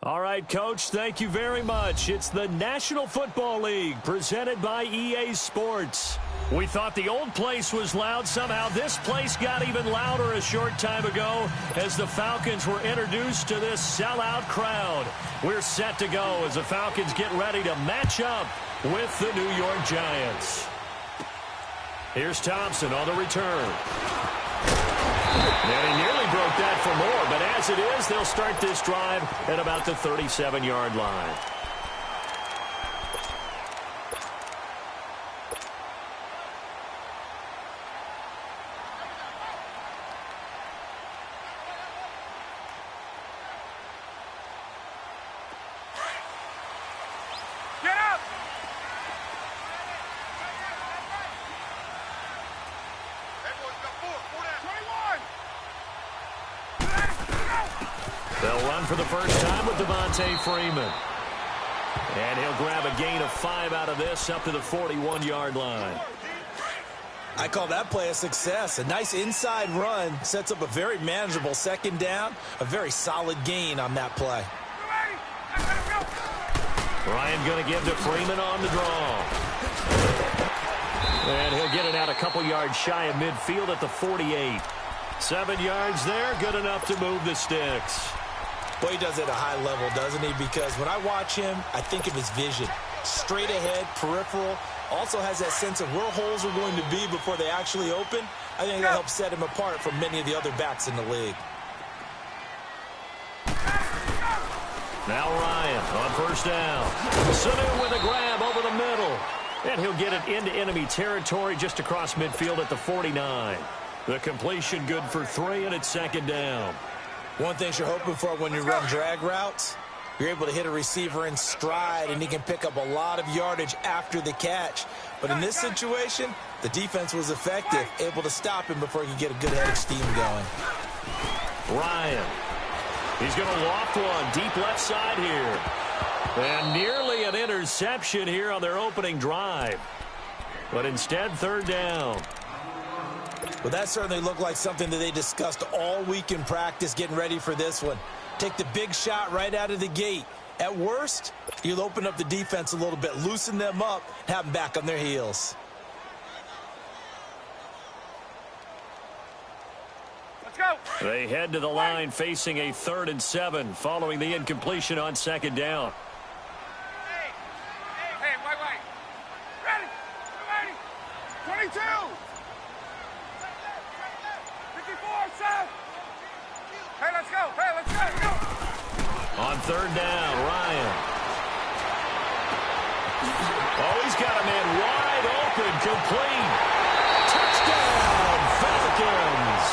All right, Coach, thank you very much. It's the National Football League presented by EA Sports. We thought the old place was loud. Somehow this place got even louder a short time ago as the Falcons were introduced to this sellout crowd. We're set to go as the Falcons get ready to match up with the New York Giants. Here's Thompson on the return. And he nearly broke that for more, but as it is, they'll start this drive at about the 37-yard line. They'll run for the first time with Devontae Freeman. And he'll grab a gain of 5 out of this up to the 41-yard line. I call that play a success. A nice inside run sets up a very manageable second down. A very solid gain on that play. Ryan going to give to Freeman on the draw. And he'll get it out a couple yards shy of midfield at the 48. 7 yards there, good enough to move the sticks. Well, he does it at a high level, doesn't he? Because when I watch him, I think of his vision. Straight ahead, peripheral. Also has that sense of where holes are going to be before they actually open. I think that helps set him apart from many of the other backs in the league. Now Ryan on first down. Sanu with a grab over the middle. And he'll get it into enemy territory just across midfield at the 49. The completion good for 3, and it's second down. One thing you're hoping for when you run drag routes, you're able to hit a receiver in stride, and he can pick up a lot of yardage after the catch. But in this situation, the defense was effective, able to stop him before he could get a good head of steam going. Ryan. He's going to loft one deep left side here. And nearly an interception here on their opening drive. But instead, third down. Well, that certainly looked like something that they discussed all week in practice getting ready for this one. Take the big shot right out of the gate. At worst, you'll open up the defense a little bit, loosen them up, have them back on their heels. Let's go. They head to the line facing a 3rd and 7 following the incompletion on second down. Hey, wait. Ready. 22. 54, South. Hey, let's go. On third down, Ryan. Oh, he's got a man wide open, complete. Touchdown, Falcons.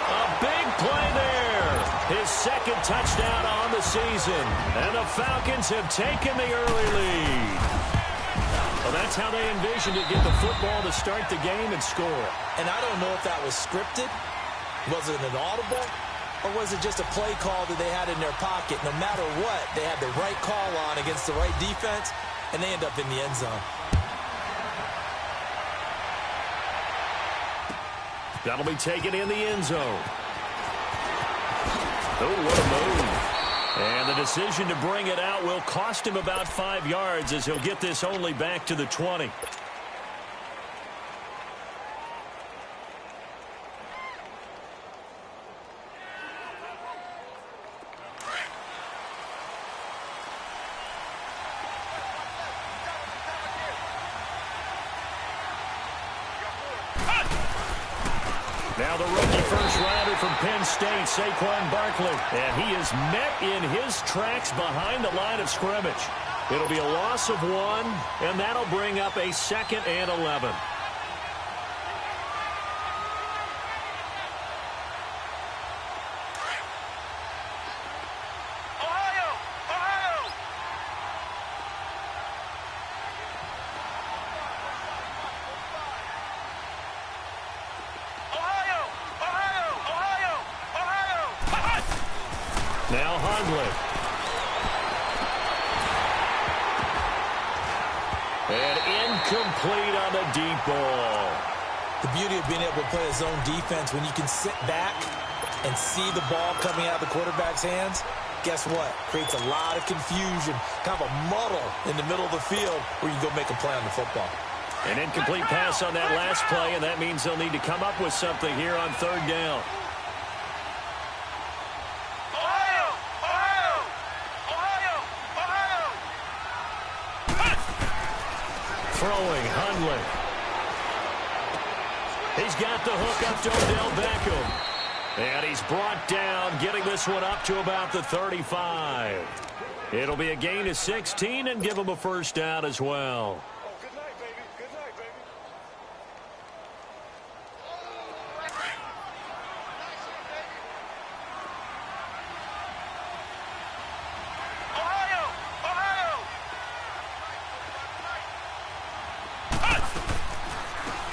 A big play there. His second touchdown on the season. And the Falcons have taken the early lead. Well, that's how they envisioned it, get the football to start the game and score. And I don't know if that was scripted. Was it an audible? Or was it just a play call that they had in their pocket? No matter what, they had the right call on against the right defense, and they end up in the end zone. That'll be taken in the end zone. Oh, what a move. And the decision to bring it out will cost him about 5 yards as he'll get this only back to the 20. Now the rookie first-rounder from Penn State, Saquon Barkley. And he is met in his tracks behind the line of scrimmage. It'll be a loss of 1, and that'll bring up a 2nd and 11. Now Hundley. And incomplete on the deep ball. The beauty of being able to play a zone defense when you can sit back and see the ball coming out of the quarterback's hands, guess what? Creates a lot of confusion, kind of a muddle in the middle of the field where you go make a play on the football. An incomplete pass on that last play, and that means they'll need to come up with something here on third down. Throwing, Hundley. He's got the hook up to Odell Beckham. And he's brought down, getting this one up to about the 35. It'll be a gain of 16 and give him a first down as well. Good night, baby. Good night, baby.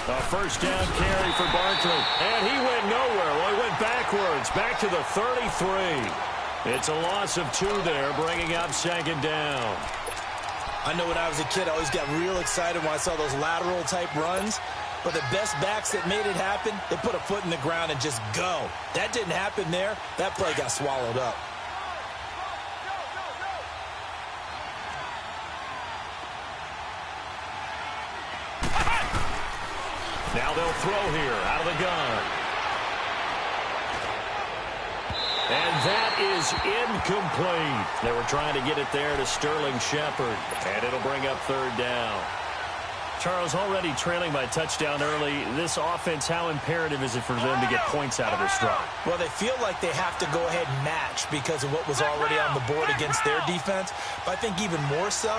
A first down carry for Barkley. And he went nowhere. Well, he went backwards, back to the 33. It's a loss of 2 there, bringing up second down. I know when I was a kid, I always got real excited when I saw those lateral-type runs. But the best backs that made it happen, they put a foot in the ground and just go. That didn't happen there. That play got swallowed up. Now they'll throw here out of the gun. And that is incomplete. They were trying to get it there to Sterling Shepard. And it'll bring up third down. Charles, already trailing by a touchdown early. This offense, how imperative is it for them to get points out of this drive? Well, they feel like they have to go ahead and match because of what was already on the board against their defense. But I think even more so,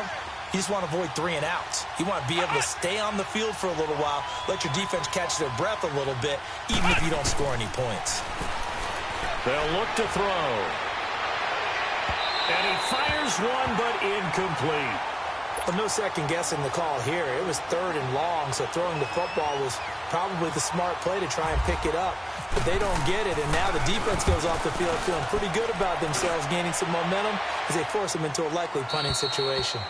you just want to avoid 3 and outs. You want to be able to stay on the field for a little while, let your defense catch their breath a little bit, even if you don't score any points. They'll look to throw. And he fires one, but incomplete. Well, no second guessing the call here. It was 3rd and long, so throwing the football was probably the smart play to try and pick it up. But they don't get it, and now the defense goes off the field feeling pretty good about themselves, gaining some momentum as they force them into a likely punting situation.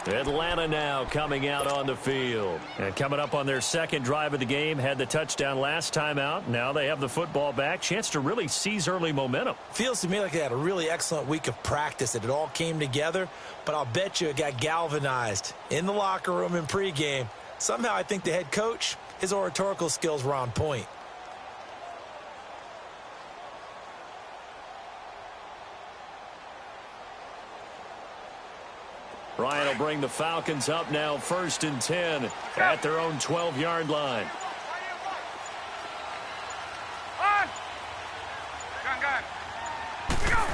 Atlanta now coming out on the field. And coming up on their second drive of the game, had the touchdown last time out. Now they have the football back. Chance to really seize early momentum. Feels to me like they had a really excellent week of practice, that it all came together. But I'll bet you it got galvanized in the locker room in pregame. Somehow I think the head coach, his oratorical skills were on point. Ryan will bring the Falcons up now 1st and 10 at their own 12-yard line.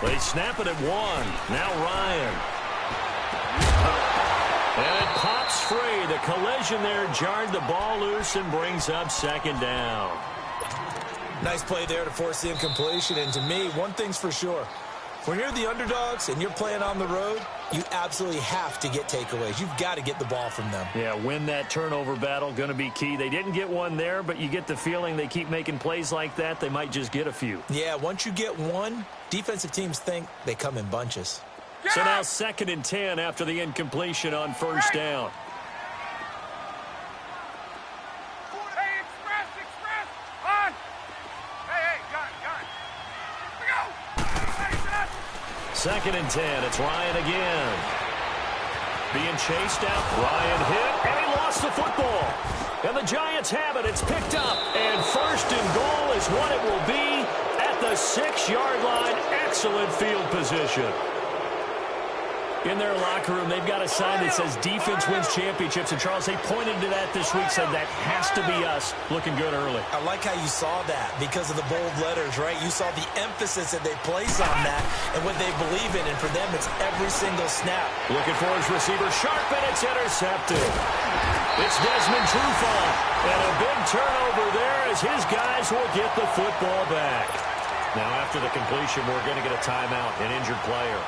They snap it at 1. Now Ryan. And it pops free. The collision there jarred the ball loose and brings up second down. Nice play there to force the incompletion. And to me, one thing's for sure. When you're the underdogs and you're playing on the road, you absolutely have to get takeaways. You've got to get the ball from them. Yeah, win that turnover battle, going to be key. They didn't get one there, but you get the feeling they keep making plays like that, they might just get a few. Yeah, once you get one, defensive teams think they come in bunches. So now 2nd and 10 after the incompletion on first down. Hey, express, on. Hey, gun. Here we go. 2nd and 10. It's Ryan again. Being chased out. Ryan hit, and he lost the football. And the Giants have it. It's picked up. And 1st and goal is what it will be at the 6-yard line. Excellent field position. In their locker room, they've got a sign that says defense wins championships. And, Charles, they pointed to that this week, said that has to be us, looking good early. I like how you saw that because of the bold letters, right? You saw the emphasis that they place on that and what they believe in. And for them, it's every single snap. Looking for his receiver, sharp, and it's intercepted. It's Desmond Trufant. And a big turnover there as his guys will get the football back. Now, after the completion, we're going to get a timeout, an injured player.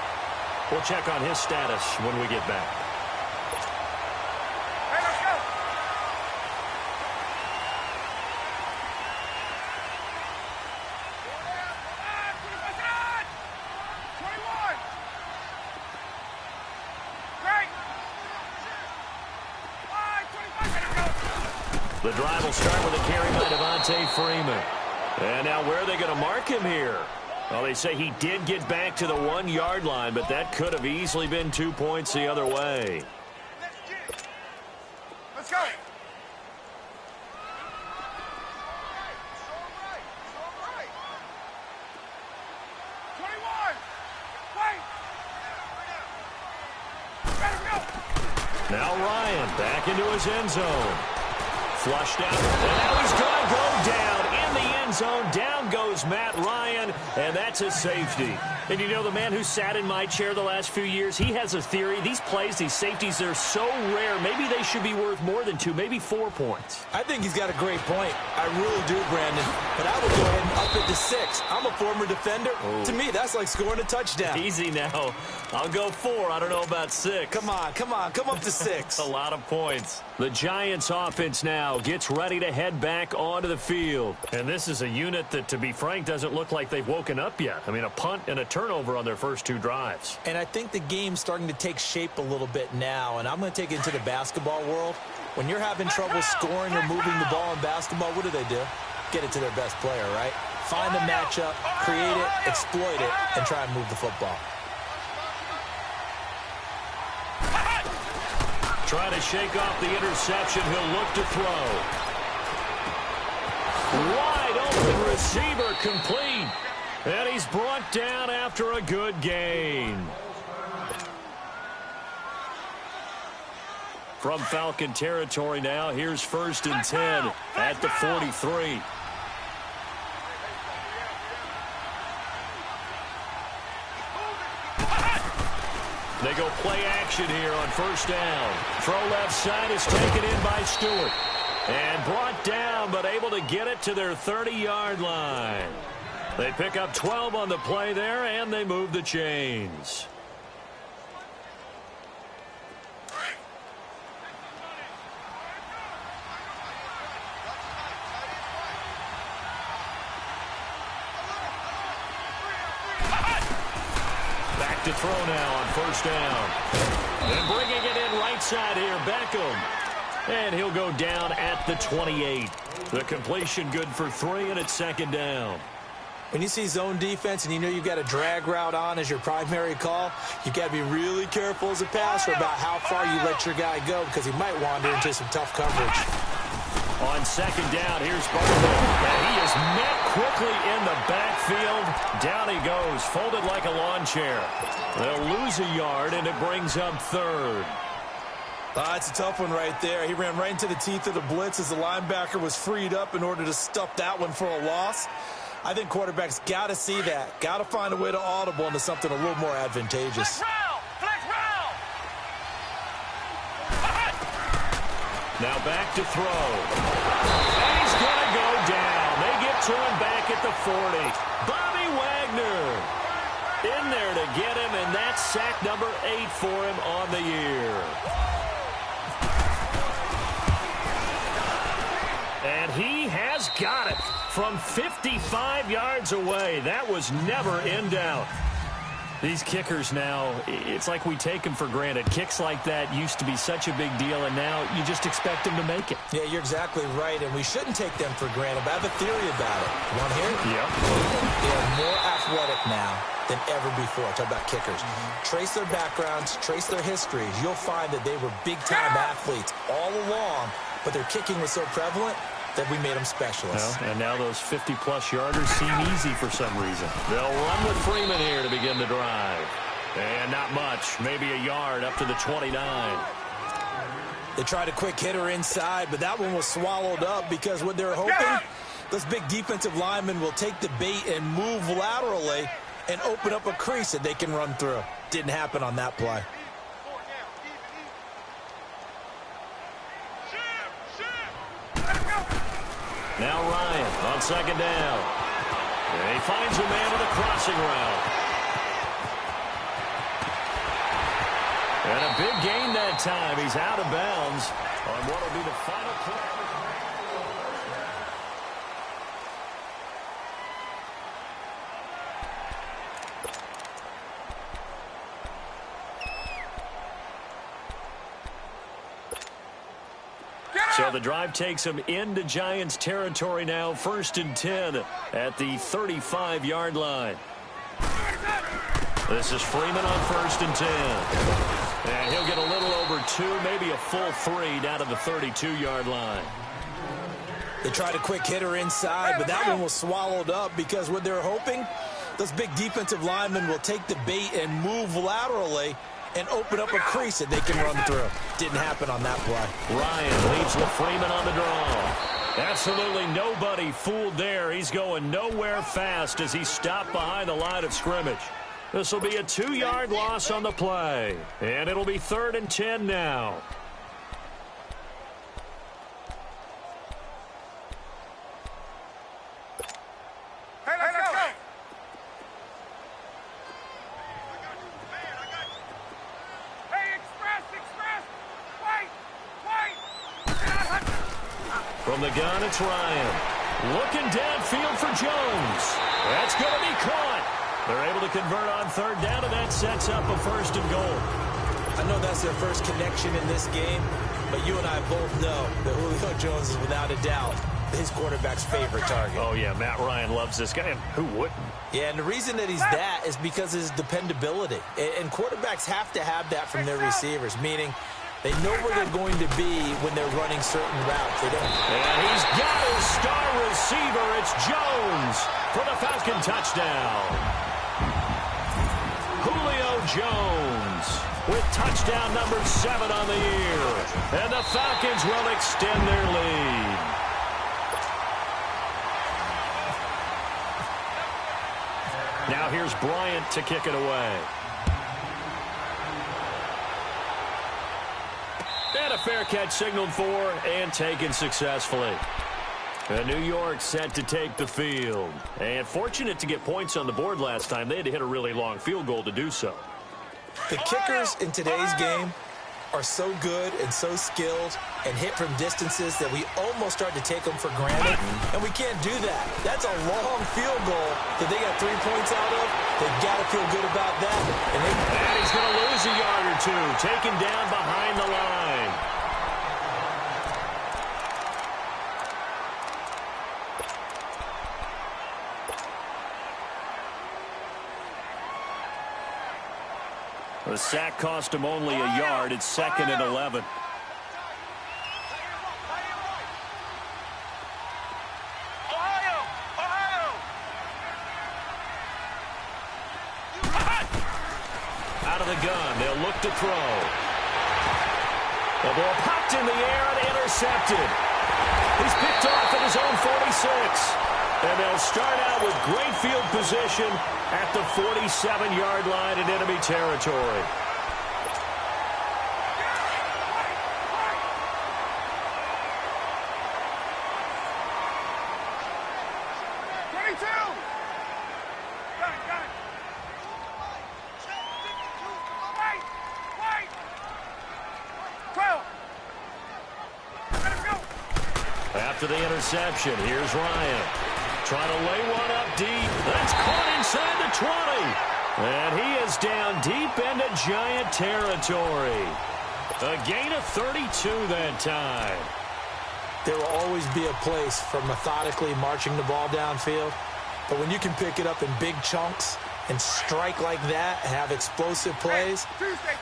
We'll check on his status when we get back. Hey, let's go. The drive will start with a carry by Devontae Freeman. And now where are they going to mark him here? Well, they say he did get back to the 1-yard line, but that could have easily been 2 points the other way. Let's go. 21. Wait. Now Ryan back into his end zone. Flushed out, and now he's going to go down in the end zone. Down goes Matt Ryan, and that's a safety. And you know, the man who sat in my chair the last few years, he has a theory. These plays, these safeties, they're so rare. Maybe they should be worth more than 2, maybe 4 points. I think he's got a great point. I really do, Brandon. But I would go ahead and up it to 6. I'm a former defender. Oh. To me, that's like scoring a touchdown. Easy now. I'll go 4. I don't know about 6. Come on. Come up to 6. A lot of points. The Giants offense now gets ready to head back onto the field. And this is a unit that, to be frank, doesn't look like they've woken up yet. I mean, a punt and a turnover on their first 2 drives. And I think the game's starting to take shape a little bit now. And I'm going to take it into the basketball world. When you're having trouble scoring or moving the ball in basketball, what do? Get it to their best player, right? Find the matchup, create it, exploit it, and try and move the football. Trying to shake off the interception. He'll look to throw. Wide open receiver, complete. And he's brought down after a good gain. From Falcon territory now, here's 1st and 10 at the 43. They go play action here on 1st down. Throw left side is taken in by Stewart. And brought down, but able to get it to their 30-yard line. They pick up 12 on the play there, and they move the chains. Back to throw now on 1st down. And bringing it in right side here, Beckham. And he'll go down at the 28. The completion good for 3, and it's 2nd down. When you see zone defense and you know you've got a drag route on as your primary call, you've got to be really careful as a passer about how far you let your guy go because he might wander into some tough coverage. On 2nd down, here's Barkley. And he is met quickly in the backfield. Down he goes, folded like a lawn chair. They'll lose a yard, and it brings up 3rd. It's a tough one right there. He ran right into the teeth of the blitz as the linebacker was freed up in order to stuff that one for a loss. I think quarterbacks got to see that. Got to find a way to audible into something a little more advantageous. Flex round. Now back to throw. And he's going to go down. They get to him back at the 40. Bobby Wagner in there to get him, and that's sack number 8 for him on the year. And he has got it from 55 yards away. That was never in doubt. These kickers now, it's like we take them for granted. Kicks like that used to be such a big deal, and now you just expect them to make it. Yeah, you're exactly right, and we shouldn't take them for granted, but I have a theory about it. You want to hear it? Yep. They are more athletic now than ever before. Talk about kickers. Trace their backgrounds, trace their histories. You'll find that they were big-time athletes all along, but their kicking was so prevalent that we made them specialists. Well, and now those 50-plus yarders seem easy for some reason. They'll run with Freeman here to begin the drive. And not much, maybe a yard up to the 29. They tried a quick hitter inside, but that one was swallowed up because what they're hoping, those big defensive linemen will take the bait and move laterally and open up a crease that they can run through. Didn't happen on that play. Now Ryan on 2nd down. And he finds a man with a crossing route. And a big gain that time. He's out of bounds on what will be the final play. So the drive takes him into Giants territory now. 1st and 10 at the 35-yard line. This is Freeman on 1st and 10. And he'll get a little over 2, maybe a full 3 down to the 32-yard line. They tried a quick hitter inside, but that one was swallowed up because what they're hoping, those big defensive linemen will take the bait and move laterally and open up a crease that they can run through. Didn't happen on that play. Ryan leaves with Freeman on the draw. Absolutely nobody fooled there. He's going nowhere fast as he stopped behind the line of scrimmage. This will be a 2-yard loss on the play. And it'll be 3rd and 10 now. Hey, let's go. Hey, express. Wait. From the gun, it's Ryan. Looking downfield for Jones. That's going to be caught. They're able to convert on 3rd down, and that sets up a 1st and goal. I know that's their first connection in this game, but you and I both know that Julio Jones is without a doubt his quarterback's favorite target. Oh, yeah, Matt Ryan loves this guy. Who wouldn't? Yeah, and the reason that he's that is because of his dependability. And quarterbacks have to have that from their receivers, meaning they know where they're going to be when they're running certain routes. They don't. And he's got his star receiver. It's Jones for the Falcon touchdown. Julio Jones with touchdown number 7 on the year. And the Falcons will extend their lead. Now here's Bryant to kick it away. And a fair catch signaled for and taken successfully. And New York set to take the field. And fortunate to get points on the board last time. They had to hit a really long field goal to do so. The kickers in today's game are so good and so skilled and hit from distances that we almost start to take them for granted. And we can't do that. That's a long field goal that they got 3 points out of. They've got to feel good about that. And he's going to lose a yard or 2. Taken down behind the line. The sack cost him only a yard. It's 2nd and 11. Out of the gun, they'll look to throw. The ball popped in the air and intercepted. He's picked off at his own 46. And they'll start out with great field position at the 47-yard line in enemy territory. After the interception, here's Ryan. Trying to lay one up deep. That's caught inside the 20. And he is down deep into Giant territory. A gain of 32 that time. There will always be a place for methodically marching the ball downfield. But when you can pick it up in big chunks and strike like that, have explosive plays,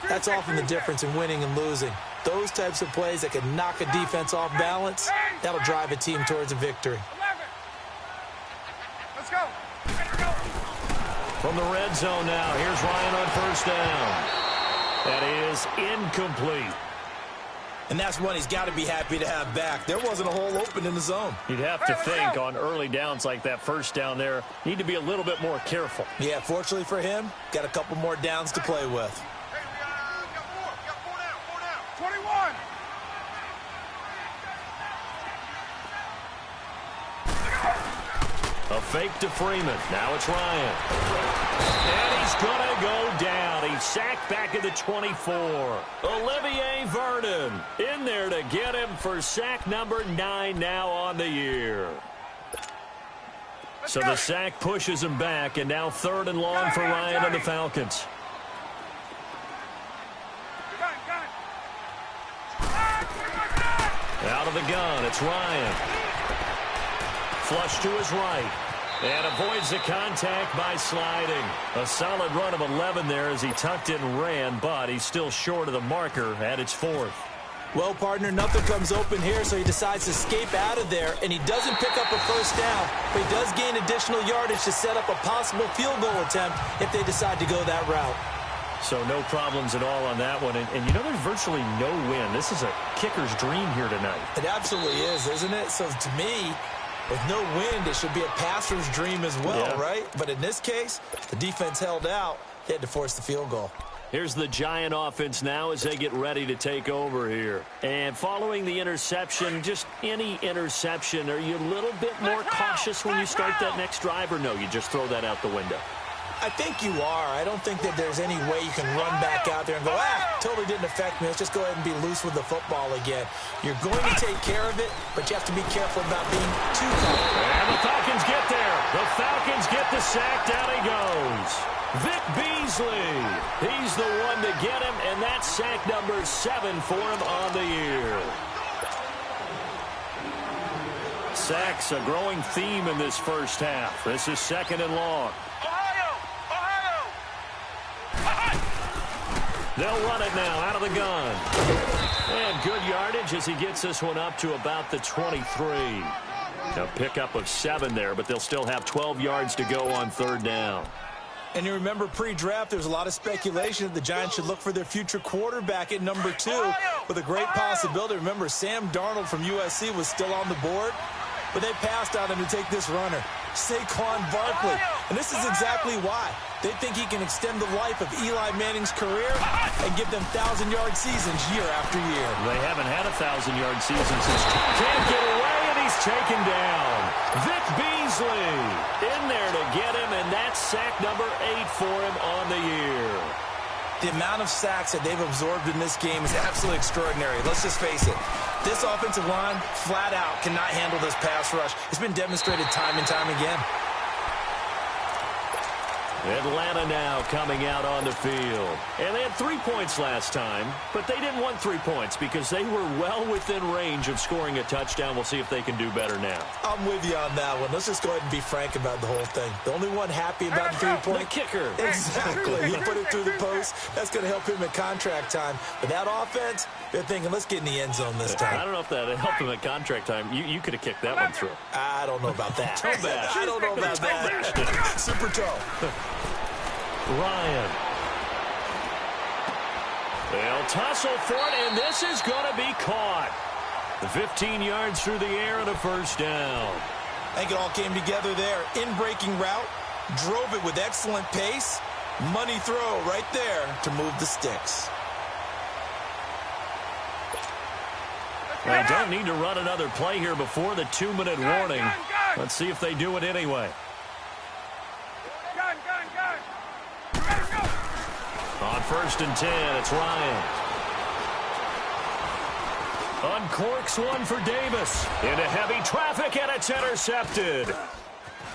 that's often the difference in winning and losing. Those types of plays that can knock a defense off balance, that'll drive a team towards a victory. From the red zone now, here's Ryan on 1st down. That is incomplete. And that's one he's got to be happy to have back. There wasn't a hole open in the zone. You'd have to think on early downs like that 1st down there, need to be a little bit more careful. Yeah, fortunately for him, got a couple more downs to play with. Hey, we got 4 down. 21. A fake to Freeman. Now it's Ryan. And he's going to go down. He's sacked back at the 24. Olivier Vernon in there to get him for sack number 9 now on the year. So the sack pushes him back, and now 3rd and long for Ryan and the Falcons. Out of the gun, it's Ryan. Flush to his right. And avoids the contact by sliding. A solid run of 11 there as he tucked it and ran, but he's still short of the marker at its 4th. Well, partner, nothing comes open here, so he decides to escape out of there, and he doesn't pick up a first down, but he does gain additional yardage to set up a possible field goal attempt if they decide to go that route. So no problems at all on that one. And you know, there's virtually no win. This is a kicker's dream here tonight. It absolutely is, isn't it? So to me, with no wind, it should be a passer's dream as well, right? But in this case, the defense held out. They had to force the field goal. Here's the Giant offense now as they get ready to take over here. And following the interception, just any interception, are you a little bit more cautious when you start that next drive, or no, you just throw that out the window? I think you are. I don't think that there's any way you can run back out there and go, totally didn't affect me. Let's just go ahead and be loose with the football again. You're going to take care of it, but you have to be careful about being too confident. And the Falcons get there. The Falcons get the sack. Down he goes. Vic Beasley. He's the one to get him, and that's sack number 7 for him on the year. Sacks a growing theme in this first half. This is 2nd and long. They'll run it now out of the gun. And good yardage as he gets this one up to about the 23. A pickup of 7 there, but they'll still have 12 yards to go on 3rd down. And you remember pre-draft, there was a lot of speculation that the Giants should look for their future quarterback at number 2 with a great possibility. Remember, Sam Darnold from USC was still on the board, but they passed on him to take this runner, Saquon Barkley. And this is exactly why. They think he can extend the life of Eli Manning's career and give them 1,000-yard seasons year after year. They haven't had a 1,000-yard season since. Can't get away, and he's taken down. Vic Beasley in there to get him, and that's sack number 8 for him on the year. The amount of sacks that they've absorbed in this game is absolutely extraordinary. Let's just face it. This offensive line, flat out, cannot handle this pass rush. It's been demonstrated time and time again. Atlanta now coming out on the field. And they had 3 points last time, but they didn't want 3 points because they were well within range of scoring a touchdown. We'll see if they can do better now. I'm with you on that one. Let's just go ahead and be frank about the whole thing. The only one happy about the 3-point. The kicker. Exactly. He put it through the post. That's going to help him at contract time. But that offense, they're thinking, let's get in the end zone this time. I don't know if that helped him at contract time. You could have kicked that one through. I don't know about that. Toe bash. I don't know about that. Super toe. Ryan. They'll tussle for it, and this is going to be caught. 15 yards through the air and a first down. I think it all came together there. In-breaking route, drove it with excellent pace. Money throw right there to move the sticks. They don't need to run another play here before the 2-minute warning. Let's see if they do it anyway. On 1st and 10, it's Ryan. Uncorks one for Davis. Into heavy traffic, and it's intercepted.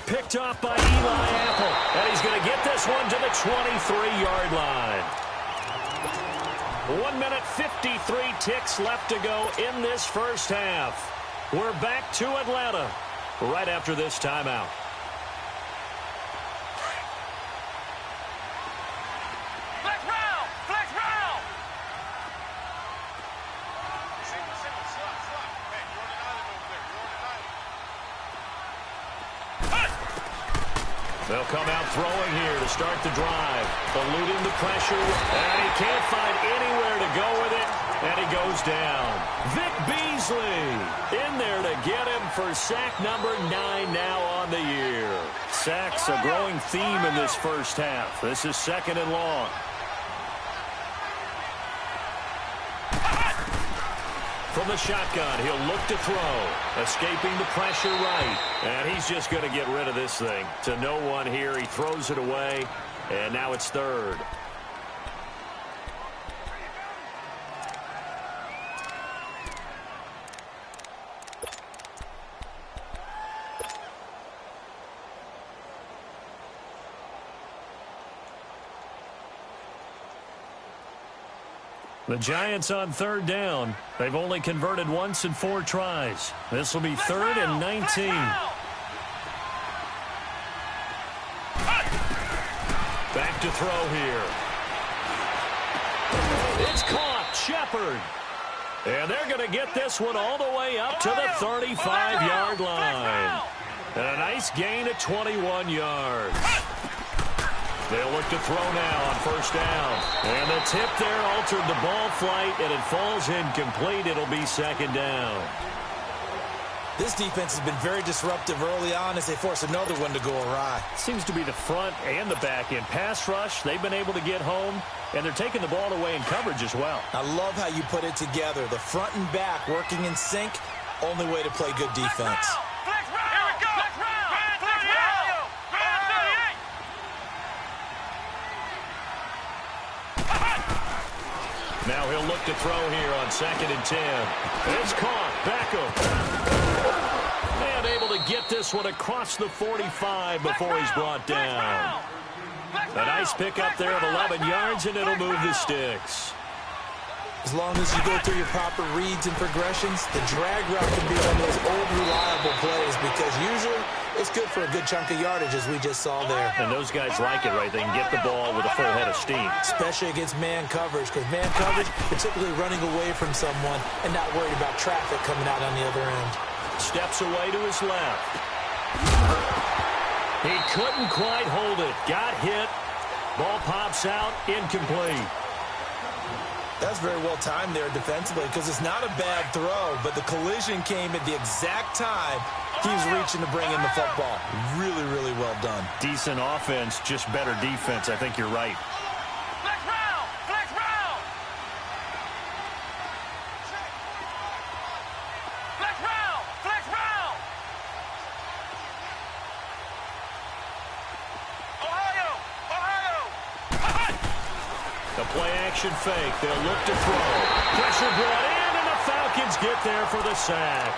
Picked off by Eli Apple. And he's going to get this one to the 23-yard line. 1 minute, 53 ticks left to go in this first half. We're back to Atlanta right after this timeout. They'll come out throwing here to start the drive. Eluding the pressure, and he can't find anywhere to go with it, and he goes down. Vic Beasley in there to get him for sack number 9 now on the year. Sacks a growing theme in this first half. This is 2nd and long. From the shotgun, he'll look to throw. Escaping the pressure right. And he's just going to get rid of this thing. To no one here. He throws it away. And now it's 3rd. The Giants on 3rd down. They've only converted once in 4 tries. This will be 3rd and 19. Back to throw here. It's caught. Shepard. And they're going to get this one all the way up to the 35-yard line. And a nice gain of 21 yards. They'll look to throw now on first down. And the tip there altered the ball flight, and it falls incomplete. It'll be second down. This defense has been very disruptive early on as they force another one to go awry. Seems to be the front and the back end. Pass rush, they've been able to get home, and they're taking the ball away in coverage as well. I love how you put it together. The front and back working in sync, only way to play good defense. Now he'll look to throw here on 2nd and 10. It's caught. Beckham. And able to get this one across the 45 before he's brought down. A nice pickup there of 11 yards, and it'll move the sticks. As long as you go through your proper reads and progressions, the drag route can be one of those old reliable plays because usually it's good for a good chunk of yardage, as we just saw there. And those guys like it, right? They can get the ball with a full head of steam. Especially against man coverage, because man coverage, particularly running away from someone and not worried about traffic coming out on the other end. Steps away to his left. He couldn't quite hold it. Got hit. Ball pops out. Incomplete. That's very well timed there defensively because it's not a bad throw, but the collision came at the exact time he was reaching to bring in the football. Really, really well done. Decent offense, just better defense. I think you're right. Flex round! Flex round! Flex round! Flex round! Ohio! Ohio! The play-action fake. They'll look to throw. Pressure brought in, and the Falcons get there for the sack.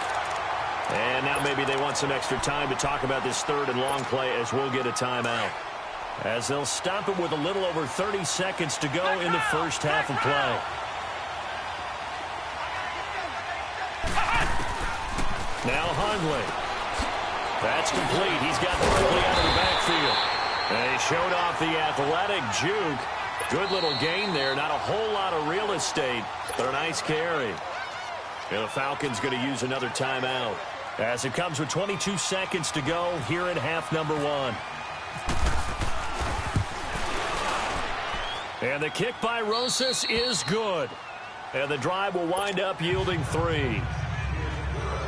And now maybe they want some extra time to talk about this 3rd and long play as we'll get a timeout. As they'll stop it with a little over 30 seconds to go in the first half of play. Now Hundley. That's complete. He's got Barkley out of the backfield. And he showed off the athletic juke. Good little gain there. Not a whole lot of real estate, but a nice carry. And the Falcons going to use another timeout as it comes with 22 seconds to go here in half number 1. And the kick by Rosas is good. And the drive will wind up yielding 3.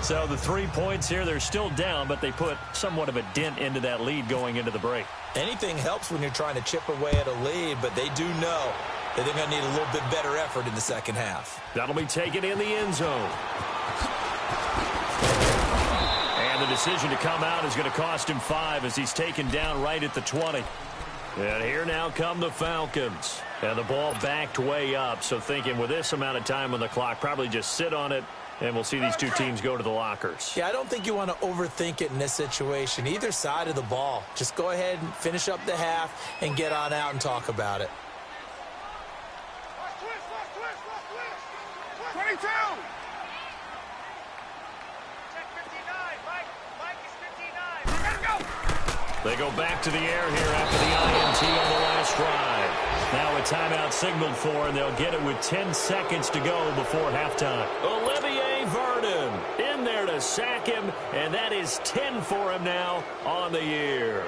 So the 3 points here, they're still down, but they put somewhat of a dent into that lead going into the break. Anything helps when you're trying to chip away at a lead, but they do know that they're going to need a little bit better effort in the second half. That'll be taken in the end zone. And the decision to come out is going to cost him 5 as he's taken down right at the 20. And here now come the Falcons. And the ball backed way up, so thinking with this amount of time on the clock, probably just sit on it, and we'll see these two teams go to the lockers. Yeah, I don't think you want to overthink it in this situation. Either side of the ball. Just go ahead and finish up the half and get on out and talk about it. 22! They go back to the air here after the INT on the last drive. Now a timeout signaled for, and they'll get it with 10 seconds to go before halftime. Olivier Vernon in there to sack him, and that is 10 for him now on the year.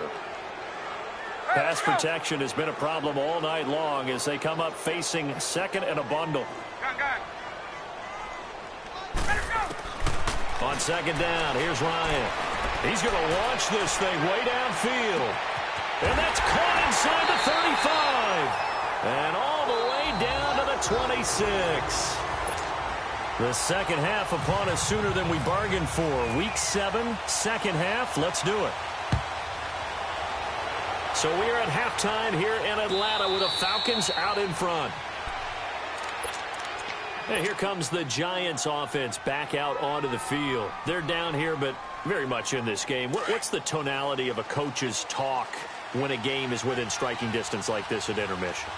Pass protection has been a problem all night long as they come up facing 2nd and a bundle. On 2nd down, here's Ryan. He's going to launch this thing way downfield. And that's caught inside the 35. And all the way down to the 26. The second half upon us sooner than we bargained for. Week 7, second half. Let's do it. So we are at halftime here in Atlanta with the Falcons out in front. And here comes the Giants offense back out onto the field. They're down here, but very much in this game. What's the tonality of a coach's talk when a game is within striking distance like this at intermission?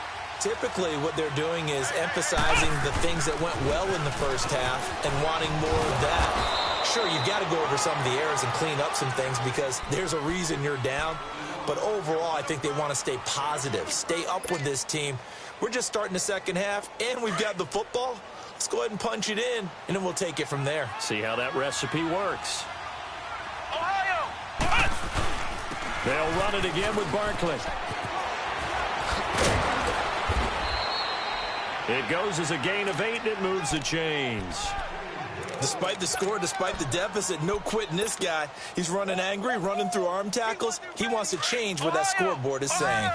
Typically, what they're doing is emphasizing the things that went well in the first half and wanting more of that. Sure, you've got to go over some of the errors and clean up some things because there's a reason you're down. But overall, I think they want to stay positive, stay up with this team. We're just starting the second half, and we've got the football. Let's go ahead and punch it in, and then we'll take it from there. See how that recipe works. They'll run it again with Barkley. It goes as a gain of 8, and it moves the chains. Despite the score, despite the deficit, no quitting this guy. He's running angry, running through arm tackles. He wants to change what that scoreboard is saying.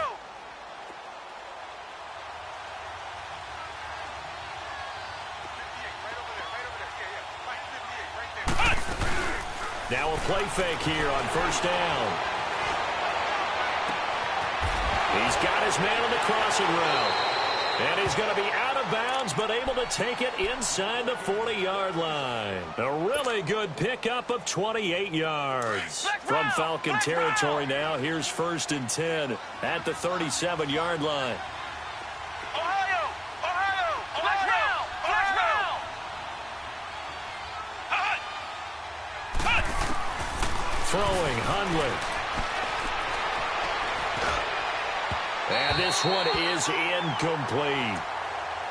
Now a play fake here on first down. He's got his man on the crossing route. And he's going to be out of bounds, but able to take it inside the 40-yard line. A really good pickup of 28 yards. From Falcon territory now, here's 1st and 10 at the 37-yard line. Throwing, Hundley. And this one is incomplete.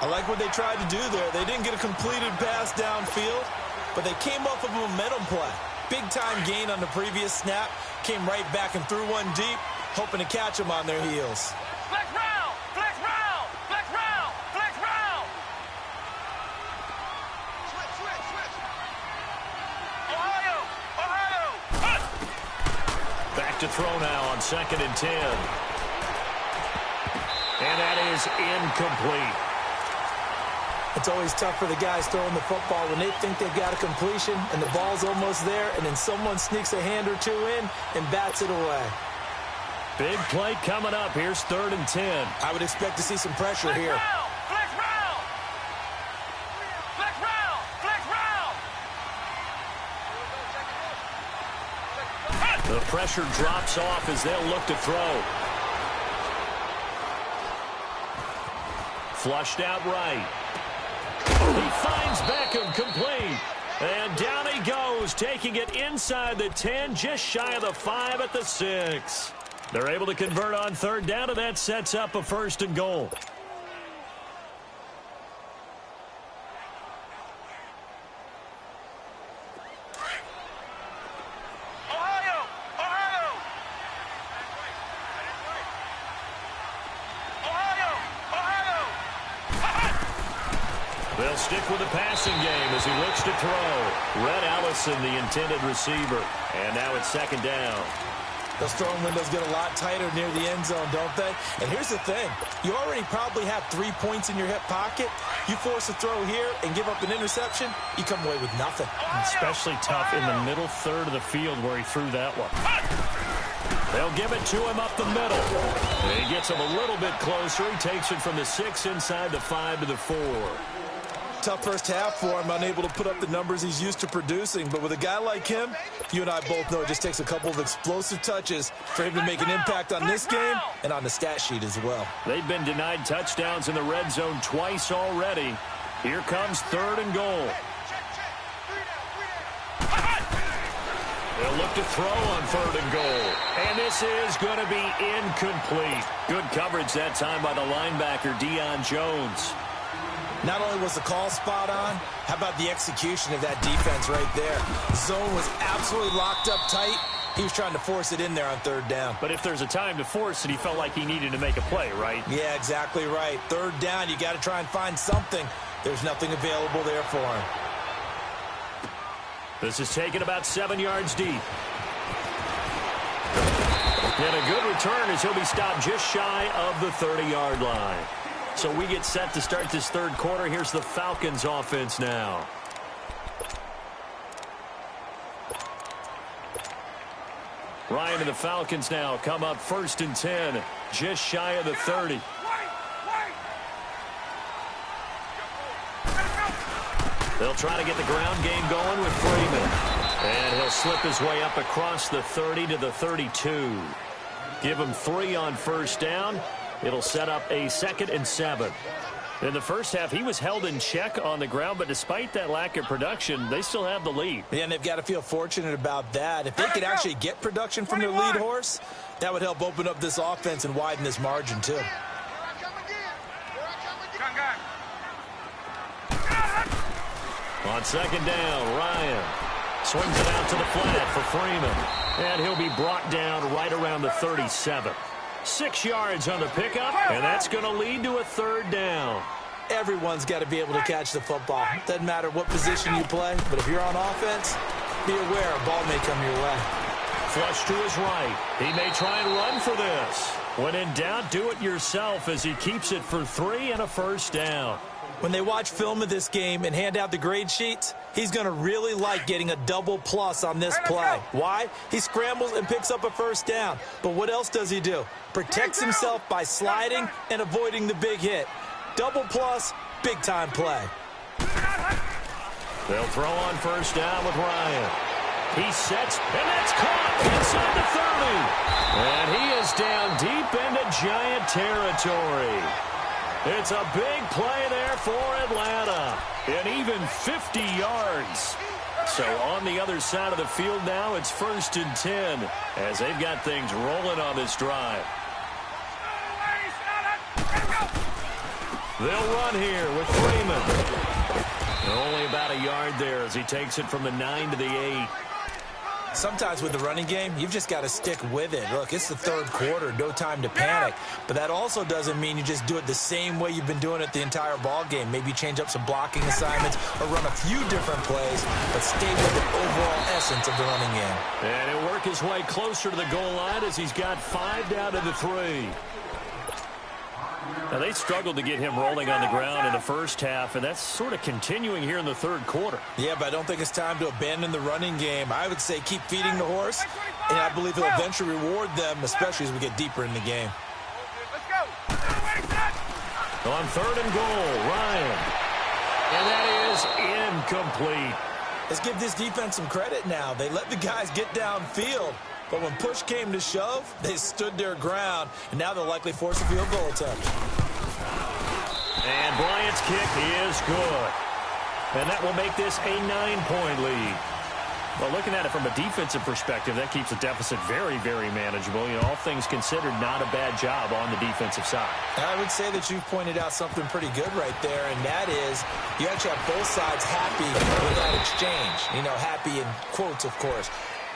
I like what they tried to do there. They didn't get a completed pass downfield, but they came off of a momentum play. Big-time gain on the previous snap. Came right back and threw one deep, hoping to catch them on their heels. Flex round! Flex round! Flex round! Flex round! Switch! Ohio! Back to throw now on 2nd and 10. And that is incomplete. It's always tough for the guys throwing the football when they think they've got a completion and the ball's almost there, and then someone sneaks a hand or two in and bats it away. Big play coming up. Here's 3rd and 10. I would expect to see some pressure here. Flex round! Flex round! Flex round! The pressure drops off as they'll look to throw. Flushed out right. He finds Beckham complete. And down he goes, taking it inside the 10, just shy of the 5 at the 6. They're able to convert on 3rd down, and that sets up a 1st and goal. They'll stick with the passing game as he looks to throw. Red Allison, the intended receiver. And now it's 2nd down. Those throwing windows get a lot tighter near the end zone, don't they? And here's the thing. You already probably have 3 points in your hip pocket. You force a throw here and give up an interception, you come away with nothing. Especially tough in the middle third of the field where he threw that one. They'll give it to him up the middle. And he gets him a little bit closer. He takes it from the 6 inside the 5 to the 4. Tough first half for him, unable to put up the numbers he's used to producing. But with a guy like him, you and I both know it just takes a couple of explosive touches for him to make an impact on this game and on the stat sheet as well. They've been denied touchdowns in the red zone twice already. Here comes 3rd and goal. They'll look to throw on 3rd and goal. And this is going to be incomplete. Good coverage that time by the linebacker, Deion Jones. Not only was the call spot on, how about the execution of that defense right there? Zone was absolutely locked up tight. He was trying to force it in there on 3rd down. But if there's a time to force it, he felt like he needed to make a play, right? Yeah, exactly right. 3rd down, you got to try and find something. There's nothing available there for him. This is taken about 7 yards deep. And a good return as he'll be stopped just shy of the 30-yard line. So we get set to start this 3rd quarter. Here's the Falcons offense now. Ryan and the Falcons now come up 1st and 10, just shy of the 30. They'll try to get the ground game going with Freeman. And he'll slip his way up across the 30 to the 32. Give him 3 on 1st down. It'll set up a 2nd and 7. In the first half, he was held in check on the ground, but despite that lack of production, they still have the lead. Yeah, and they've got to feel fortunate about that. If they could actually get production from their lead horse, That would help open up this offense and widen this margin, too. On second down, Ryan swings it out to the flat for Freeman. And he'll be brought down right around the 37. 6 yards on the pickup, and that's going to lead to a third down. Everyone's got to be able to catch the football. Doesn't matter what position you play, but if you're on offense, be aware a ball may come your way. Flush to his right. He may try and run for this. When in doubt, do it yourself as he keeps it for 3 and a first down. When they watch film of this game and hand out the grade sheets, he's going to really like getting a double plus on this play. Why? He scrambles and picks up a first down. But what else does he do? Protects himself by sliding and avoiding the big hit. Double plus, big-time play. They'll throw on first down with Ryan. He sets, and that's caught inside the 30. And he is down deep into Giant territory. It's a big play there for Atlanta. And even 50 yards. So on the other side of the field now, it's 1st and 10 as they've got things rolling on this drive. They'll run here with Freeman. Only about a yard there as he takes it from the 9 to the 8. Sometimes with the running game, you've just got to stick with it. Look, it's the third quarter, no time to panic. But that also doesn't mean you just do it the same way you've been doing it the entire ball game. Maybe change up some blocking assignments or run a few different plays, but stay with the overall essence of the running game. And he'll work his way closer to the goal line as he's got 5 down to the 3. Now, they struggled to get him rolling on the ground in the first half, and that's sort of continuing here in the third quarter. Yeah, but I don't think it's time to abandon the running game. I would say keep feeding the horse, and I believe he'll eventually reward them, especially as we get deeper in the game. On 3rd and goal, Ryan. And that is incomplete. Let's give this defense some credit now. They let the guys get downfield. But when push came to shove, they stood their ground, and now they'll likely force a field goal attempt. And Bryant's kick is good. And that will make this a 9-point lead. Well, looking at it from a defensive perspective, that keeps the deficit very, very manageable. You know, all things considered, not a bad job on the defensive side. I would say that you've pointed out something pretty good right there, and that is you actually have both sides happy with that exchange. You know, happy in quotes, of course.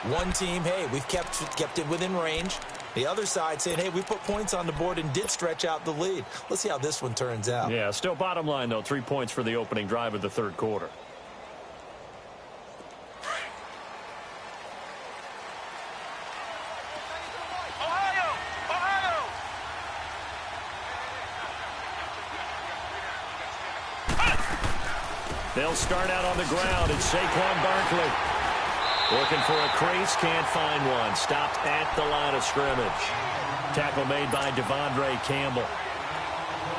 One team, hey, we've kept it within range. The other side saying, hey, we put points on the board and did stretch out the lead. Let's see how this one turns out. Yeah, still bottom line, though, 3 points for the opening drive of the third quarter. They'll start out on the ground. It's Saquon Barkley. Looking for a crease, can't find one. Stopped at the line of scrimmage. Tackle made by Devondre Campbell.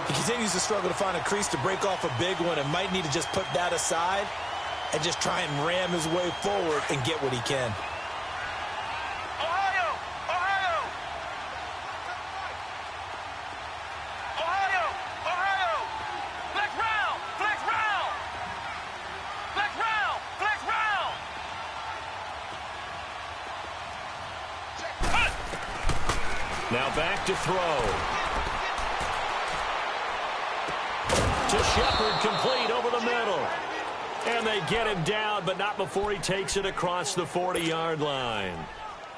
He continues to struggle to find a crease to break off a big one and might need to just put that aside and just try and ram his way forward and get what he can. Now back to throw. To Shepard, complete over the middle. And they get him down, but not before he takes it across the 40-yard line.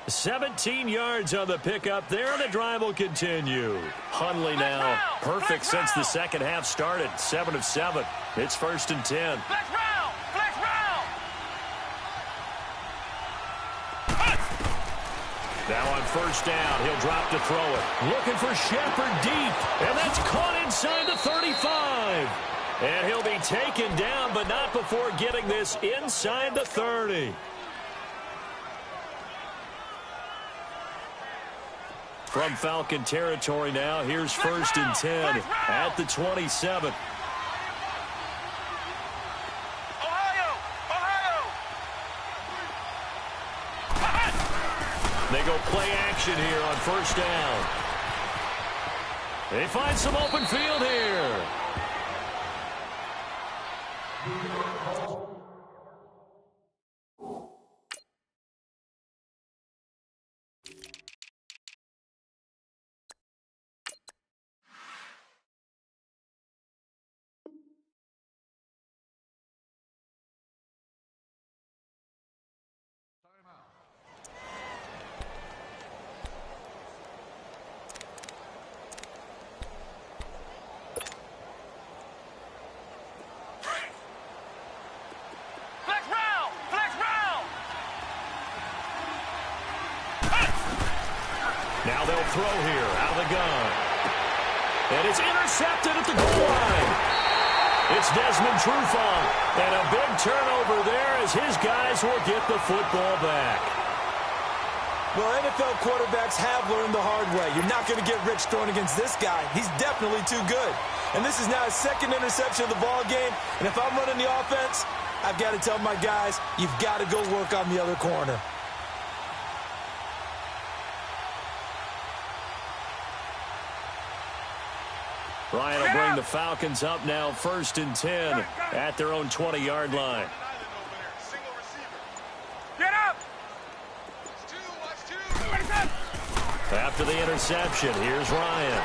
17 yards on the pickup there, and the drive will continue. Hundley now perfect since the second half started. 7 of 7. It's 1st and 10. Now on first down, he'll drop to throw it. Looking for Shepard deep, and that's caught inside the 35. And he'll be taken down, but not before getting this inside the 30. From Falcon territory now, here's 1st and 10 at the 27. They go play action here on first down. They find some open field here. They'll throw here out of the gun. And it's intercepted at the goal line. It's Desmond Trufant. And a big turnover there as his guys will get the football back. Well, NFL quarterbacks have learned the hard way. You're not going to get rich throwing against this guy. He's definitely too good. And this is now his second interception of the ball game. And if I'm running the offense, I've got to tell my guys, you've got to go work on the other corner. Ryan will bring the Falcons up now 1st and 10 at their own 20-yard line. Get up! After the interception, here's Ryan.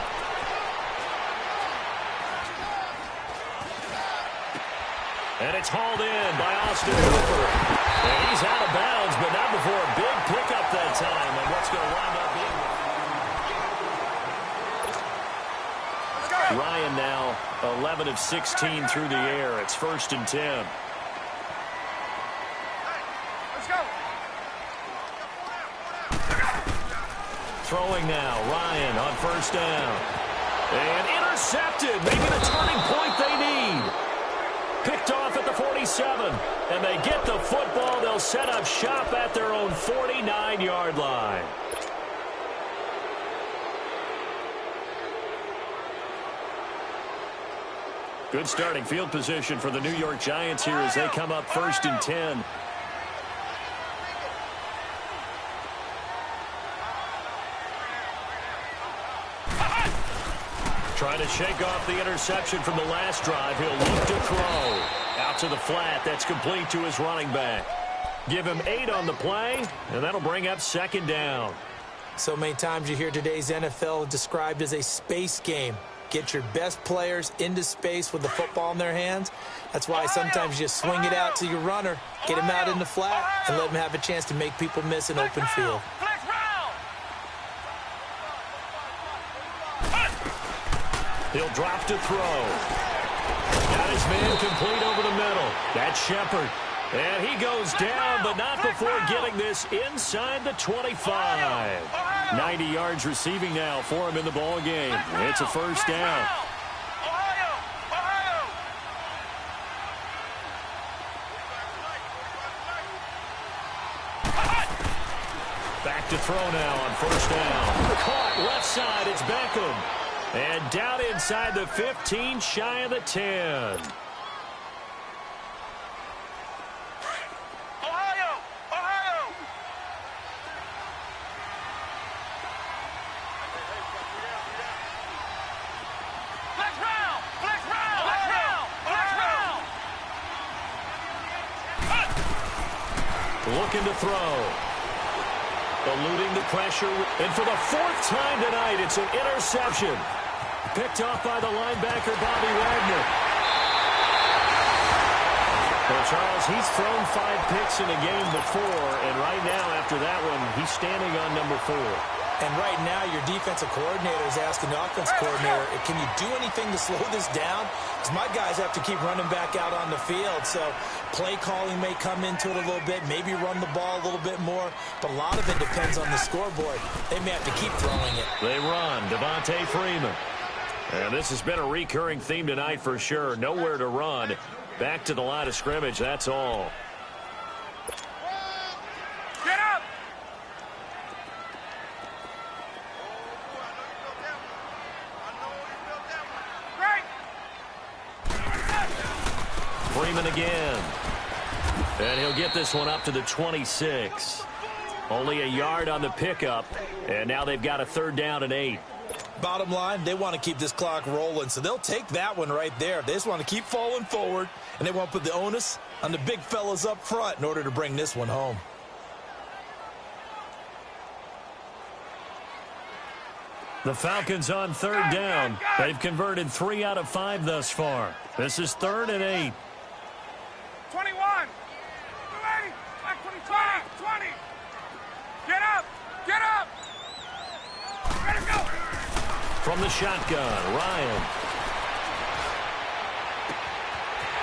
And it's hauled in by Austin Hooper. And he's out of bounds, but not before a big pickup that time. And what's going to wind up being... Ryan now 11 of 16 through the air. It's 1st and 10. Let's go! Throwing now, Ryan on 1st down. And intercepted, maybe the turning point they need. Picked off at the 47. And they get the football. They'll set up shop at their own 49-yard line. Good starting field position for the New York Giants here as they come up 1st and 10. Trying to shake off the interception from the last drive. He'll look to throw. Out to the flat. That's complete to his running back. Give him 8 on the play, and that'll bring up 2nd down. So many times you hear today's NFL described as a space game. Get your best players into space with the football in their hands. That's why sometimes you just swing it out to your runner, get him out in the flat, and let him have a chance to make people miss an open field. He'll drop to throw. Got his man complete over the middle. That's Shepard. And he goes down, but not before getting this inside the 25. 90 yards receiving now for him in the ball game. It's a 1st down. Back to throw now on 1st down. Caught left side. It's Beckham. And down inside the 15, shy of the 10. Looking to throw. Eluding the pressure. And for the 4th time tonight, it's an interception. Picked off by the linebacker, Bobby Wagner. Well, Charles, he's thrown 5 picks in a game before, and right now, after that one, he's standing on number 4. And right now, your defensive coordinator is asking the offense coordinator, can you do anything to slow this down? Because my guys have to keep running back out on the field. So play calling may come into it a little bit, maybe run the ball a little bit more. But a lot of it depends on the scoreboard. They may have to keep throwing it. They run. Devontae Freeman. And this has been a recurring theme tonight for sure. Nowhere to run. Back to the line of scrimmage, that's all. Get up! Freeman again. And he'll get this one up to the 26. Only a yard on the pickup. And now they've got a 3rd down and 8. Bottom line, they want to keep this clock rolling, so they'll take that one right there. They just want to keep falling forward, and they want to put the onus on the big fellas up front in order to bring this one home. The Falcons on 3rd down. They've converted 3 out of 5 thus far. This is 3rd and 8. 21. 20. 20. Get up. Get up. Ready to go. From the shotgun, Ryan.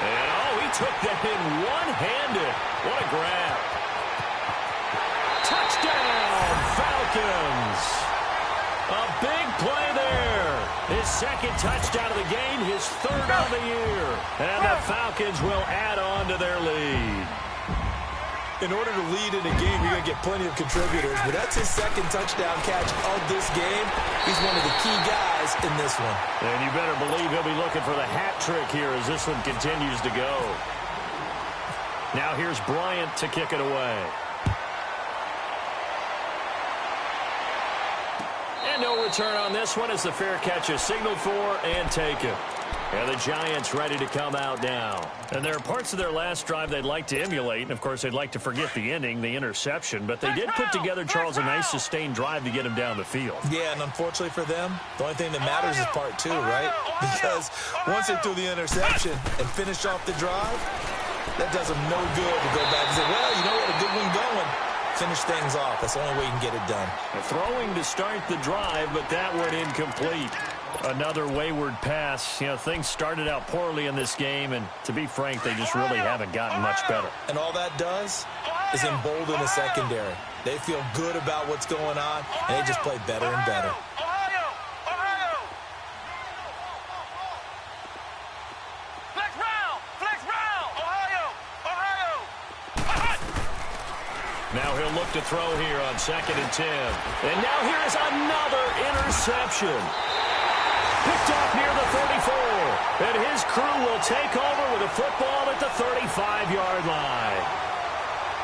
And, he took that in one-handed. What a grab. Touchdown, Falcons. A big play there. His second touchdown of the game, his third of the year. And the Falcons will add on to their lead. In order to lead in a game, you're going to get plenty of contributors, but that's his second touchdown catch of this game. He's one of the key guys in this one. And you better believe he'll be looking for the hat trick here as this one continues to go. Now here's Bryant to kick it away. And no return on this one as the fair catch is signaled for and taken. And the Giants ready to come out now. And there are parts of their last drive they'd like to emulate. And, of course, they'd like to forget the ending, the interception. But they did put together, Charles, a nice sustained drive to get him down the field. Yeah, and unfortunately for them, the only thing that matters is part two, right? Because once they threw the interception and finished off the drive, that does them no good to go back and say, well, you know what, a good one going. Finish things off. That's the only way you can get it done. Throwing to start the drive, but that went incomplete. Another wayward pass. You know, things started out poorly in this game, and to be frank, they just really haven't gotten much better. And all that does is embolden the secondary. They feel good about what's going on, and they just play better and better. Now he'll look to throw here on 2nd and 10. And now here is another interception. Picked off near the 34. And his crew will take over with a football at the 35-yard line.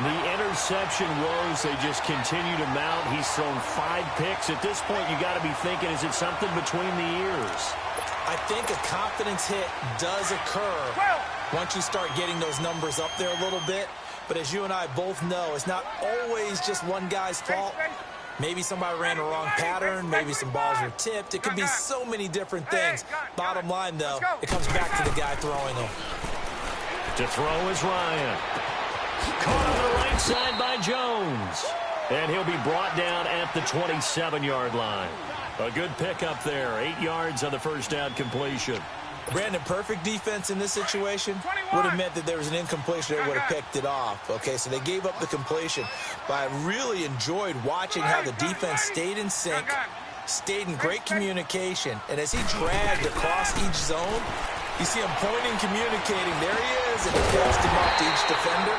The interception woes, they just continue to mount. He's thrown 5 picks. At this point, you got to be thinking, is it something between the ears? I think a confidence hit does occur once you start getting those numbers up there a little bit. But as you and I both know, it's not always just one guy's fault. Maybe somebody ran the wrong pattern. Maybe some balls were tipped. It could be so many different things. Bottom line, though, it comes back to the guy throwing them. To throw is Ryan. Caught on the right side by Jones. And he'll be brought down at the 27-yard line. A good pickup there. 8 yards on the first down completion. Brandon, perfect defense in this situation would have meant that there was an incompletion. They would have picked it off. Okay, so they gave up the completion. But I really enjoyed watching how the defense stayed in sync, stayed in great communication. And as he dragged across each zone, you see him pointing, communicating. There he is, and he passed him off to each defender.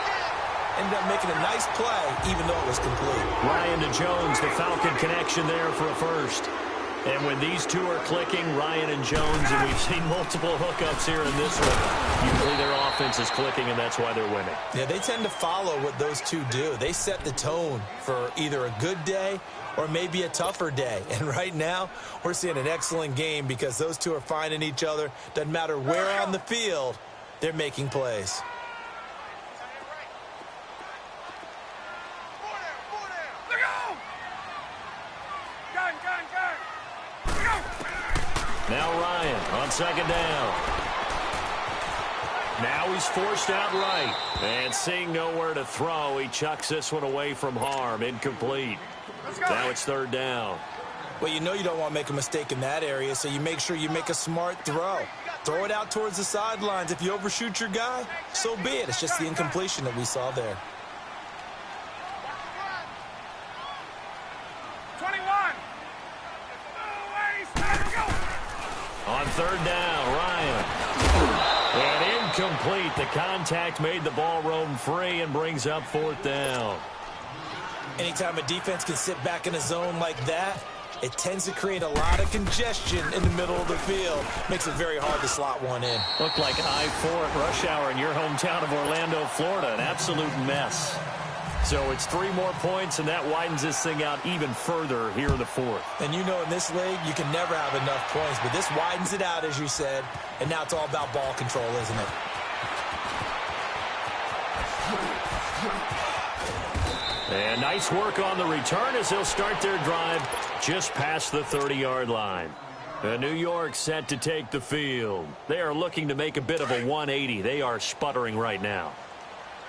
Ended up making a nice play, even though it was complete. Ryan to Jones, the Falcon connection there for a first. And when these two are clicking, Ryan and Jones, and we've seen multiple hookups here in this one, usually their offense is clicking, and that's why they're winning. Yeah, they tend to follow what those two do. They set the tone for either a good day or maybe a tougher day. And right now, we're seeing an excellent game because those two are finding each other. Doesn't matter where on the field, they're making plays. Now Ryan on 2nd down. Now he's forced out right. And seeing nowhere to throw, he chucks this one away from harm. Incomplete. Now it's 3rd down. Well, you know you don't want to make a mistake in that area, so you make sure you make a smart throw. Throw it out towards the sidelines. If you overshoot your guy, so be it. It's just the incompletion that we saw there. 21. On 3rd down, Ryan. And incomplete. The contact made the ball roam free and brings up 4th down. Anytime a defense can sit back in a zone like that, it tends to create a lot of congestion in the middle of the field. Makes it very hard to slot one in. Looked like I-4 at rush hour in your hometown of Orlando, Florida. An absolute mess. So it's 3 more points, and that widens this thing out even further here in the 4th. And you know in this league, you can never have enough points, but this widens it out, as you said, and now it's all about ball control, isn't it? And nice work on the return as they'll start their drive just past the 30-yard line. New York set to take the field. They are looking to make a bit of a 180. They are sputtering right now.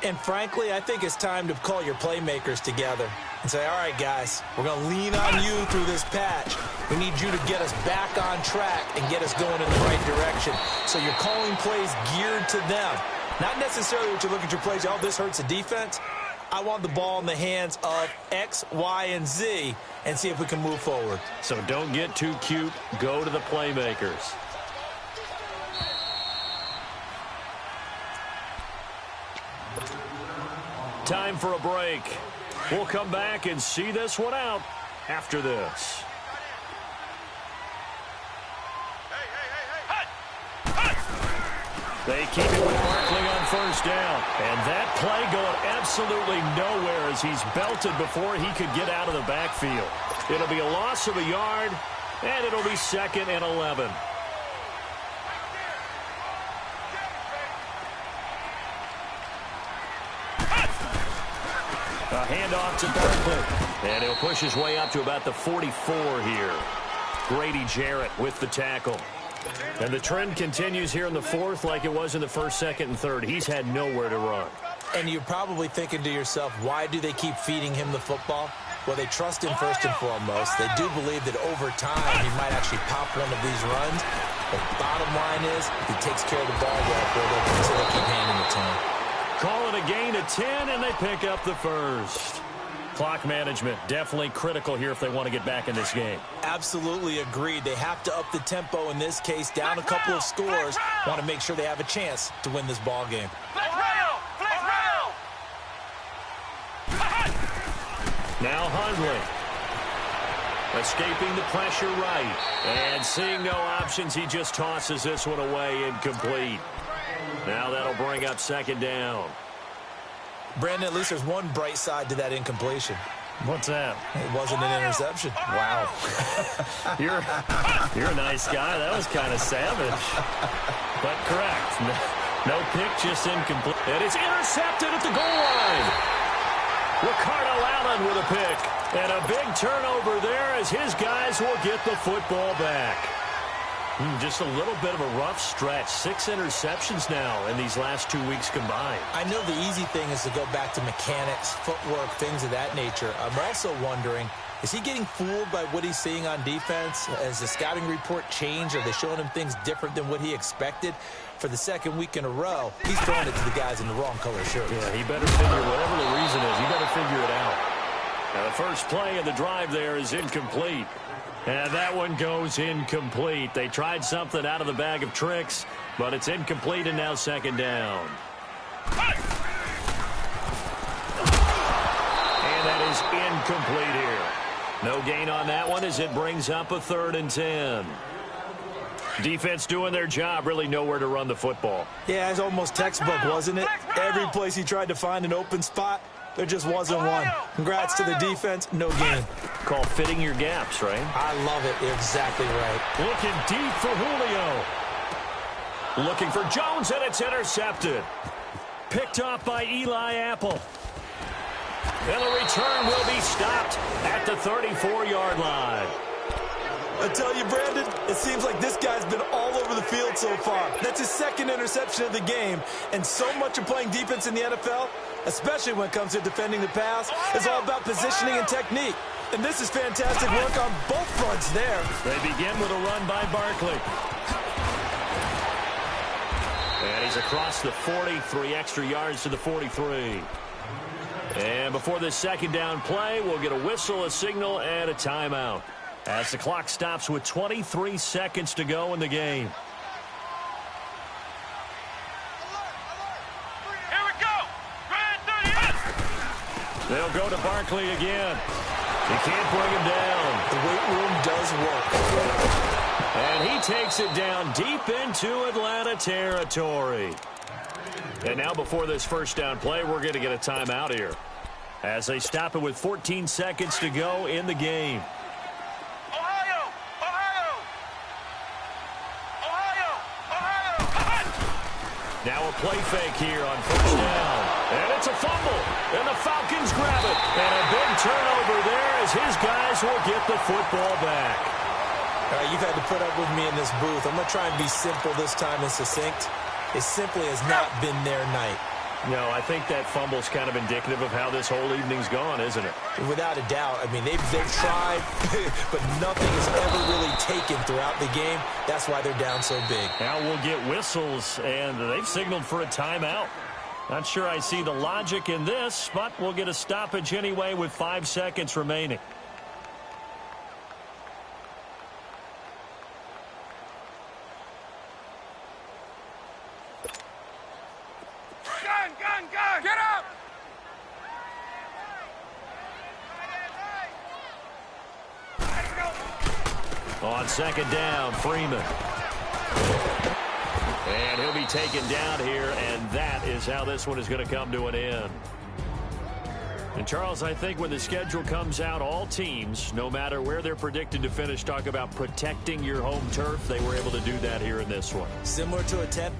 And frankly, I think it's time to call your playmakers together and say, all right, guys, we're going to lean on you through this patch. We need you to get us back on track and get us going in the right direction. So you're calling plays geared to them. Not necessarily what you look at your plays, oh, this hurts the defense. I want the ball in the hands of X, Y, and Z and see if we can move forward. So don't get too cute. Go to the playmakers. Time for a break. We'll come back and see this one out after this. They keep it with Barkley on first down. And that play going absolutely nowhere as he's belted before he could get out of the backfield. It'll be a loss of a yard, and it'll be 2nd and 11. A handoff to Barkley. And he'll push his way up to about the 44 here. Grady Jarrett with the tackle. And the trend continues here in the fourth like it was in the first, second, and third. He's had nowhere to run. And you're probably thinking to yourself, why do they keep feeding him the football? Well, they trust him first and foremost. They do believe that over time he might actually pop one of these runs. But bottom line is he takes care of the ball well for them until they keep handing it to him. Call it a gain of 10, and they pick up the first. Clock management definitely critical here if they want to get back in this game. Absolutely agreed. They have to up the tempo in this case, down a couple of scores. Want to make sure they have a chance to win this ball game. Now Hundley. Escaping the pressure right. And seeing no options, he just tosses this one away incomplete. Now that'll bring up 2nd down. Brandon, at least there's one bright side to that incompletion. What's that? It wasn't an interception. Wow. You're a nice guy. That was kind of savage. But correct. No pick, just incomplete. And it's intercepted at the goal line. Ricardo Allen with a pick. And a big turnover there as his guys will get the football back. Just a little bit of a rough stretch. 6 interceptions now in these last 2 weeks combined. I know the easy thing is to go back to mechanics, footwork, things of that nature. I'm also wondering, is he getting fooled by what he's seeing on defense? Has the scouting report changed? Are they showing him things different than what he expected? For the 2nd week in a row, he's throwing it to the guys in the wrong color shirts. Yeah, he better figure, whatever the reason is, he better figure it out. Now, the first play of the drive there is incomplete. And that one goes incomplete. They tried something out of the bag of tricks, but it's incomplete and now 2nd down. And that is incomplete here. No gain on that one as it brings up a 3rd and 10. Defense doing their job, really nowhere to run the football. Yeah, it's almost textbook, wasn't it? Every place he tried to find an open spot, there just wasn't one. Congrats to the defense, no gain. Called fitting your gaps, right? I love it. You're exactly right. Looking deep for Julio. Looking for Jones, and it's intercepted. Picked off by Eli Apple. And the return will be stopped at the 34-yard line. I tell you, Brandon, it seems like this guy's been all over the field so far. That's his 2nd interception of the game. And so much of playing defense in the NFL, especially when it comes to defending the pass, is all about positioning and technique. And this is fantastic work on both fronts there. They begin with a run by Barkley. And he's across the 40, 3 extra yards to the 43. And before this 2nd down play, we'll get a whistle, a signal, and a timeout, as the clock stops with 23 seconds to go in the game. Here we go. They'll go to Barkley again. He can't bring him down. The weight room does work. And he takes it down deep into Atlanta territory. And now before this 1st down play, we're going to get a timeout here, as they stop it with 14 seconds to go in the game. Now a play fake here on 1st down. And it's a fumble. And the Falcons grab it. And a big turnover there as his guys will get the football back. All right, you've had to put up with me in this booth. I'm going to try and be simple this time and succinct. It simply has not been their night. No, I think that fumble's kind of indicative of how this whole evening's gone, isn't it? Without a doubt. I mean, they've tried, but nothing is ever really taken throughout the game. That's why they're down so big. Now we'll get whistles, and they've signaled for a timeout. Not sure I see the logic in this, but we'll get a stoppage anyway with 5 seconds remaining. Gun! Get up! On second down, Freeman. And he'll be taken down here, and that is how this one is going to come to an end. And, Charles, I think when the schedule comes out, all teams, no matter where they're predicted to finish, talk about protecting your home turf. They were able to do that here in this one. Similar to a 10